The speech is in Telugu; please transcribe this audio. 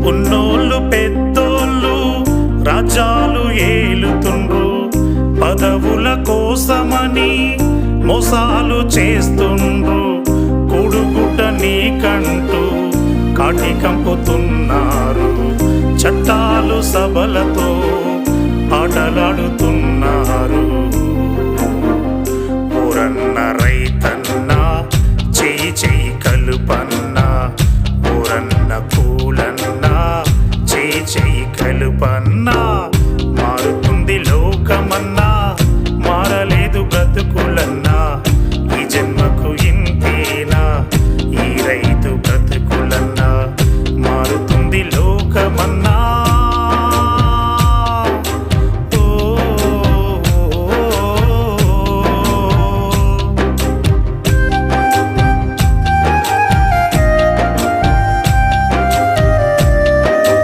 ఉన్నోళ్ళు పెద్దోళ్ళు రాజ్యాలు ఏలుతుండ్రు, పదవుల కోసమని మోసాలు చేస్తుండ్రు. కొడుగుడ్డ నీకంటూ కాటి కంపుతున్నారు, చట్టాలు సభలతో ఆటలాడుతున్నారు. ఊరన్న రైతన్న చెయ్యి చెయ్యి కలుపన్న, ఊరన్న కూలన్న చెయ్యి చెయ్యి కలుపన్న. మారుతుంది లోకమన్నా, మారలేదు బ్రతుకులన్నా. ఈ జన్మకు ఇంతేనా ఈ రైతు బ్రతుకులన్నా. మారుతుంది లోకమన్నా,